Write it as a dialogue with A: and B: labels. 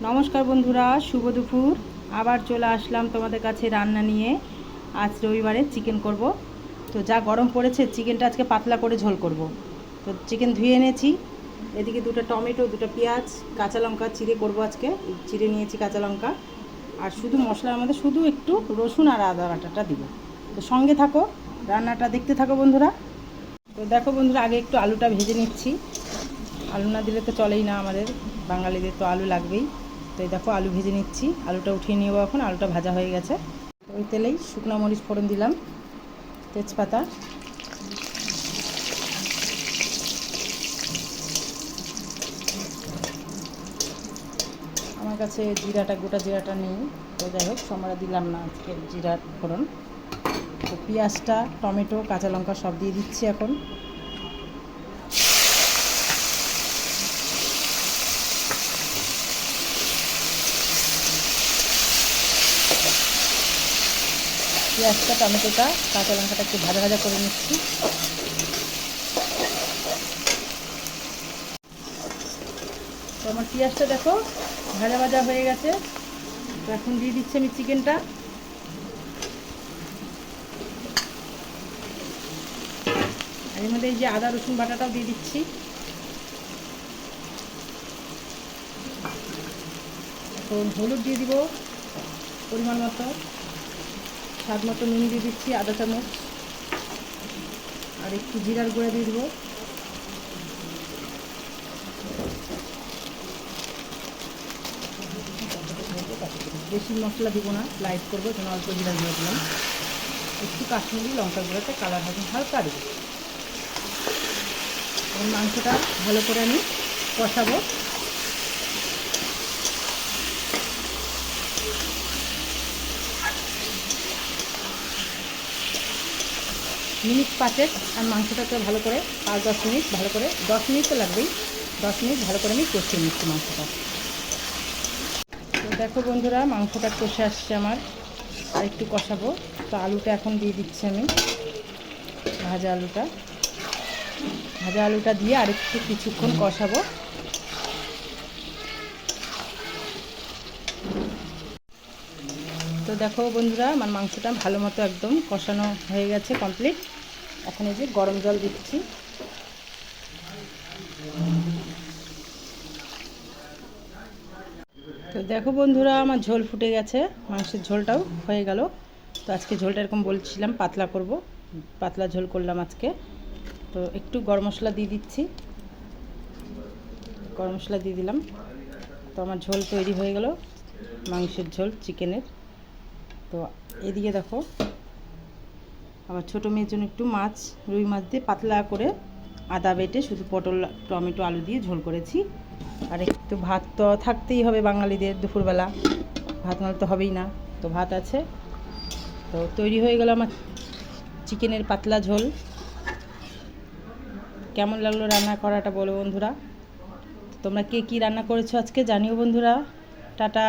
A: নমস্কার বন্ধুরা, শুভ দুপুর। আবার চলে আসলাম তোমাদের কাছে রান্না নিয়ে। আজ রবিবারে চিকেন করব। তো যা গরম পড়েছে, চিকেনটা আজকে পাতলা করে ঝোল করব। তো চিকেন ধুয়ে এনেছি, এদিকে দুটো টমেটো, দুটো পেঁয়াজ, কাঁচা লঙ্কা চিড়ে করব আজকে। চিড়ে নিয়েছি কাঁচা লঙ্কা, আর শুধু মশলার মধ্যে শুধু একটু রসুন আর আদা বাটাটা দিব। তো সঙ্গে থাকো, রান্নাটা দেখতে থাকো বন্ধুরা। তো দেখো বন্ধুরা, আগে একটু আলুটা ভেজে নিচ্ছি। আলু না দিলে তো চলেই না, আমাদের বাঙালিদের তো আলু লাগবেই। তো এই দেখো আলু ভেজে নিচ্ছি, আলুটা উঠিয়ে নেবো এখন। আলুটা ভাজা হয়ে গেছে। ওই তেলেই শুকনো মরিচ ফোড়ন দিলাম, তেজপাতা, আমার কাছে জিরাটা, গোটা জিরাটা নেই, তো যাই হোক আমরা দিলাম না আজকে জিরার ফোড়ন। তো পেঁয়াজটা, টমেটো, কাঁচা লঙ্কা সব দিয়ে দিচ্ছি এখন। পেঁয়াজটা, টমেটোটা, কাঁচা লঙ্কাটা একটু ভাজা ভাজা করে নিচ্ছি। তো আমার পেঁয়াজটা দেখো ভাজা ভাজা হয়ে গেছে। তো এখন দিয়ে দিচ্ছি আমি চিকেনটা। আর এর মধ্যে এই যে আদা রসুন বাটাটাও দিয়ে দিচ্ছি। এখন হলুদ দিয়ে দিব পরিমাণ মতো, স্বাদ মতো নুন দিয়ে দিচ্ছি আধা চামচ, আর একটু জিরার গুঁড়া দিয়ে দেবো। বেশি মশলা দিব না, লাইট করবো, যেন অল্প জিরা গুঁড়ো দিলাম। একটু কাশ্মীরি লঙ্কা গুঁড়োতে কালার হবে হালকা দেবো। এবং মাংসটা ভালো করে আমি কষাবো। মিনিট 5 আর মাংসটাকে ভালো করে 5-10 মিনিট ভালো করে, 10 মিনিট তো লাগবেই, 10 মিনিট ভালো করে আমি কষিয়ে নিচ্ছি মাংসটা। তো দেখো বন্ধুরা, মাংসটা কষে আসছে আমার, আর একটু কষাবো। তো আলুটা এখন দিয়ে দিচ্ছি আমি, ভাজা আলুটা দিয়ে আরেকটু কিছুক্ষণ কষাবো। তো দেখো বন্ধুরা, আমার মাংসটা ভালো মতো একদম কষানো হয়ে গেছে, কমপ্লিট। এখন এই যে গরম জল দিচ্ছি। তো দেখো বন্ধুরা, আমার ঝোল ফুটে গেছে, মাংসের ঝোলটাও হয়ে গেল। তো আজকে ঝোলটা এরকম বলছিলাম পাতলা করব, পাতলা ঝোল করলাম আজকে। তো একটু গরম মশলা দিয়ে দিচ্ছি, গরম মশলা দিয়ে দিলাম। তো আমার ঝোল তৈরি হয়ে গেল, মাংসের ঝোল চিকেনের। তো এদিকে দেখো, আমার ছোটো মেয়ের জন্য একটু মাছ, রুই মাছ দিয়ে পাতলা করে আদা বেটে শুধু পটল, টমেটো, আলু দিয়ে ঝোল করেছি। আর একটু ভাত তো থাকতেই হবে বাঙালিদের, দুপুরবেলা ভাত নাহলে তো হবেই না। তো ভাত আছে। তো তৈরি হয়ে গেল আমার চিকেনের পাতলা ঝোল। কেমন লাগলো রান্না করাটা বলো বন্ধুরা। তোমরা কে কী রান্না করেছো আজকে জানিও বন্ধুরা। টাটা।